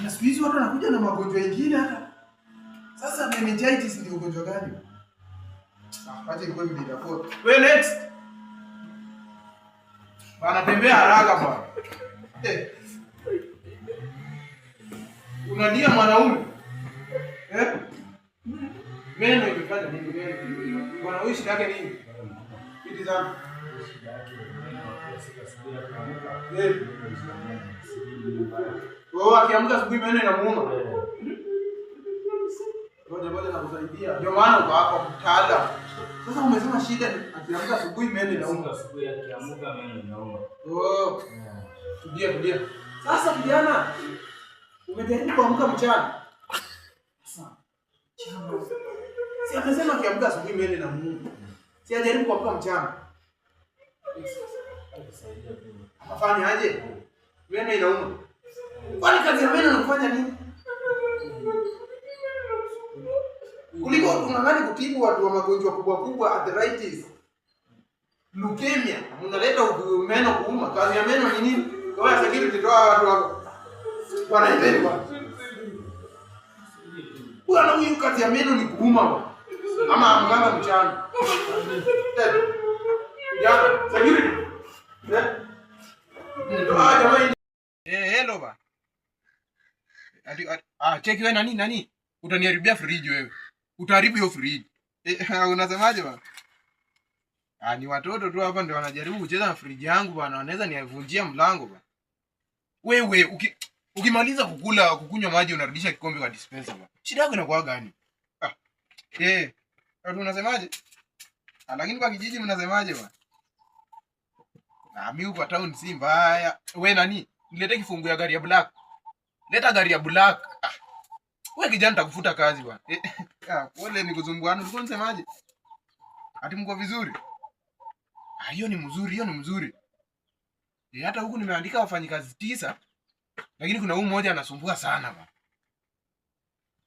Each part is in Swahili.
Na siku hizi watu wanakuja na magonjwa mengine hata. Sasa meningitis ni ugonjwa gani? Acha iko hivi itakuwa. Wewe next. Bana tembea haraka bwana. Unalia mwanaume? Meno imefanya nini meno? Bwana huyu shida yake nini? Hiti sana. Wewe akiamka asubuhi meno inamuuma. Ngoja nakusaidia. Ndio maana uko hapa mtaalamu. Sasa umesema shida akiamka asubuhi meno inauma. Asubuhi akiamka meno inauma. Oh. Tulia. Sasa kijana, umejaribu kuamka mchana? Sasa. Si amesema akiamka asubuhi meno inamuuma. Si ajaribu kuamka mchana. Afanye aje? Meno inauma. Kwani kazi ya meno unafanya nini? Kuliko tunangani kutibu watu wa magonjwa kubwa, arthritis, leukemia, mnaleta meno kuuma. Kazi ya meno ni nini? Kwa security toa watu wako. Wanaelewa. Bwana huyu kazi ya meno ni kuuma bwana. Ama mganga mchana. Ya, security. Hello ba. Cheki wewe nani? Utaniharibia fridge wewe. Utaharibu hiyo fridge. Unasemaje bwana? Ni watoto tu hapa ndio wanajaribu kucheza na fridge yangu bwana. Wanaweza nivunjia mlango bwana. Wewe ukimaliza kukunywa maji unarudisha kikombe kwa dispenser bwana. Shida yako inakuwa gani? Watu unasemaje? Lakini kwa kijiji mnasemaje bwana? Mimi huko town si mbaya. Wewe nani? Nilete kifungu ya gari ya black. Leta gari ya black. Wewe kijana nitakufuta kazi bwana. Pole nikuzumbuana. Ulikuwa unasemaje? Ati mko vizuri? Hiyo ni mzuri. Hata huku nimeandika wafanyikazi 9, lakini kuna huyu mmoja anasumbua sana bwana.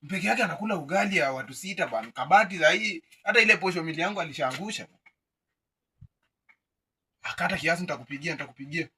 Mpeke yake anakula ugali ya watu 6 bwana. Kabati za hii hata ile posho mili yangu alishaangusha. Akata kiasi nitakupigia.